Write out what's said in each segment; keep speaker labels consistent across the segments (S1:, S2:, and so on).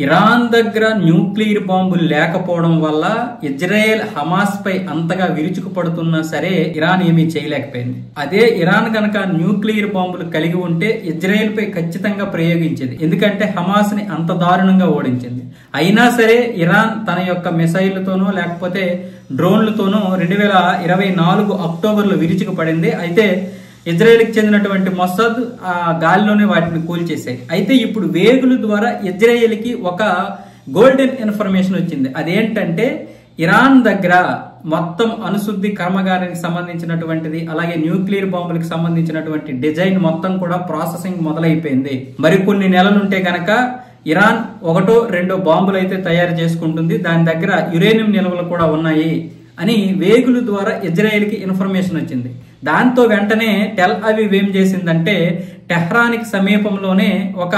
S1: Iran దగ్గర nuclear బాంబులు లేకపోవడం వల్ల ఇజ్రాయెల్ హమాస్ పై అంతగా విరుచుకుపడుతున్నా సరే ఇరాన్ ఏమీ చేయలేకపోయింది. అదే ఇరాన్ గనక న్యూక్లియర్ బాంబులు కలిగి ఉంటే ఇజ్రాయెల్ పై ఖచ్చితంగా ప్రయోగించేది. ఎందుకంటే హమాస్ ని అంత దారుణంగా ఓడించింది. అయినా సరే ఇరాన్ తన యొక్క మిసైళ్లతోనో లేకపోతే డ్రోన్లతోనో 2024 అక్టోబర్లో విరుచుకుపడింది. అయితే ఇజ్రాయెల్కి చెందినటువంటి మొసాద్ ఆ గాలిలోనే వాటిని కూల్చేశాయి. అయితే ఇప్పుడు వేగుల ద్వారా ఇజ్రాయెల్కి ఒక గోల్డెన్ ఇన్ఫర్మేషన్ వచ్చింది. అదేంటంటే ఇరాన్ దగ్గర మొత్తం అణుశుద్ధి కర్మాగారానికి సంబంధించినటువంటిది అలాగే న్యూక్లియర్ బాంబులకు సంబంధించినటువంటి డిజైన్ మొత్తం కూడా ప్రాసెసింగ్ మొదలైపోయింది. మరికొన్ని నెలలుంటే గనక ఇరాన్ 1-2 బాంబులు అయితే తయారు చేసుకుంటుంది. దాని దగ్గర యురేనియం నిల్వలు కూడా ఉన్నాయి అని వేగుల ద్వారా ఇజ్రాయెల్కి ఇన్ఫర్మేషన్ వచ్చింది. దాంతో వెంటనే టెల్ అవీవ్ ఏం చేసిందంటే టెహ్రాన్కి సమీపంలోనే ఒక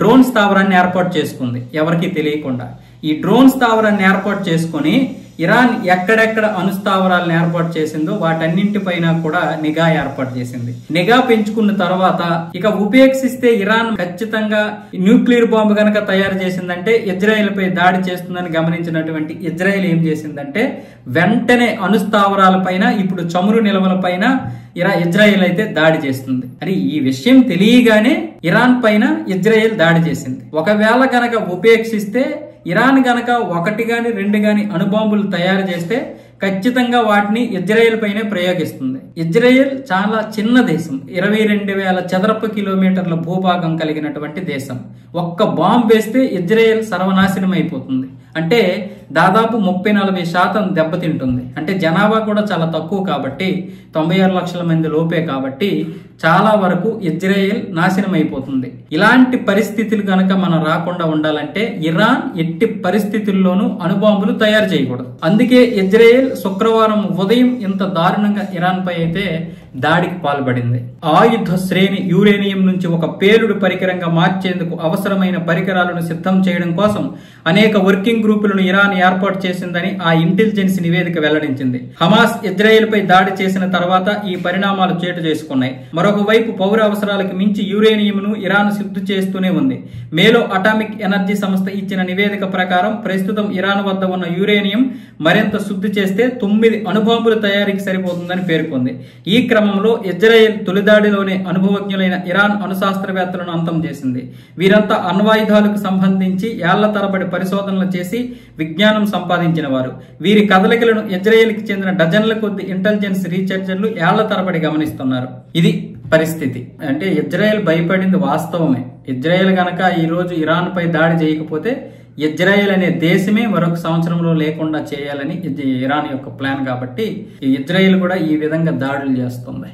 S1: డ్రోన్ స్థావరాన్ని ఏర్పాటు చేసుకుంది ఎవరికి తెలియకుండా. ఈ డ్రోన్ స్థావరాన్ని ఏర్పాటు చేసుకుని ఇరాన్ ఎక్కడెక్కడ అణుస్థావరాలను ఏర్పాటు చేసిందో వాటన్నింటిపైన కూడా నిఘా ఏర్పాటు చేసింది. నిఘా పెంచుకున్న తర్వాత ఇక ఉపేక్షిస్తే ఇరాన్ ఖచ్చితంగా న్యూక్లియర్ బాంబు గనక తయారు చేసిందంటే ఇజ్రాయెల్ పై దాడి చేస్తుందని గమనించినటువంటి ఇజ్రాయెల్ ఏం చేసిందంటే వెంటనే అణుస్థావరాల పైన ఇప్పుడు చమురు నిల్వల పైన ఇజ్రాయెల్ అయితే దాడి చేస్తుంది. అని ఈ విషయం తెలియగానే ఇరాన్ పైన ఇజ్రాయెల్ దాడి చేసింది. ఒకవేళ గనక ఉపేక్షిస్తే ఇరాన్ గనక 1 గాని 2 గాని అణుబాంబులు తయారు చేస్తే ఖచ్చితంగా వాటిని ఇజ్రాయెల్ పైనే ప్రయోగిస్తుంది. ఇజ్రాయెల్ చాలా చిన్న దేశం, 22,000 చదరపు కిలోమీటర్ల భూభాగం కలిగినటువంటి దేశం. ఒక్క బాంబు వేస్తే ఇజ్రాయెల్ సర్వనాశనం అయిపోతుంది. అంటే దాదాపు 30-40% దెబ్బతింటుంది. అంటే జనాభా కూడా చాలా తక్కువ కాబట్టి 96 లక్షల మంది లోపే కాబట్టి చాలా వరకు ఇజ్రాయెల్ నాశనం అయిపోతుంది. ఇలాంటి పరిస్థితులు గనక మనం రాకుండా ఉండాలంటే ఇరాన్ ఎట్టి పరిస్థితుల్లోనూ అణుబాంబులు తయారు చేయకూడదు. అందుకే ఇజ్రాయెల్ శుక్రవారం ఉదయం ఇంత దారుణంగా ఇరాన్ పై అయితే దాడికి పాల్పడింది. ఆయుధ శ్రేణి యురేనియం నుంచి ఒక పేలుడు పరికరంగా మార్చేందుకు అవసరమైన పరికరాలను సిద్ధం చేయడం కోసం అనేక వర్కింగ్ గ్రూపులను ఇరాన్ ఏర్పాటు చేసిందని ఆ ఇంటెలిజెన్స్ నివేదిక వెల్లడించింది. హమాస్ ఇజ్రాయెల్ పై దాడి చేసిన తర్వాత ఈ పరిణామాలు చోటు చేసుకున్నాయి. మరొక వైపు పౌర అవసరాలకు మించి యురేనియంను ఇరాన్ శుద్ధి చేస్తూనే ఉంది. మేలో అటామిక్ ఎనర్జీ సంస్థ ఇచ్చిన నివేదిక ప్రకారం ప్రస్తుతం ఇరాన్ వద్ద ఉన్న యురేనియం మరింత శుద్ధి చేస్తే 9 అణుబాంబుల తయారీకి సరిపోతుందని పేర్కొంది. ఈ క్రమంలో ఇజ్రాయెల్ తొలిదాడిలోనే అనుభవజ్ఞులైన ఇరాన్ అణుశాస్త్రవేత్తలను అంతం చేసింది. వీరంతా అణ్వాయుధాలకు సంబంధించి ఏళ్ల తరబడి పరిశోధనలు చేసి విజ్ఞానం సంపాదించిన వారు. వీరి కదలికలను ఇజ్రాయెల్కి చెందిన డజన్ల కొద్ది ఇంటెలిజెన్స్ రీసెర్చర్లు ఏళ్ల తరబడి గమనిస్తున్నారు. ఇది పరిస్థితి. అంటే ఇజ్రాయెల్ భయపడింది వాస్తవమే. ఇజ్రాయెల్ గనక ఈ రోజు ఇరాన్ పై దాడి చేయకపోతే ఇజ్రాయెల్ అనే దేశమే మరొక సంవత్సరంలో లేకుండా చేయాలని ఇరాన్ యొక్క ప్లాన్ కాబట్టి ఇజ్రాయెల్ కూడా ఈ విధంగా దాడులు చేస్తుంది.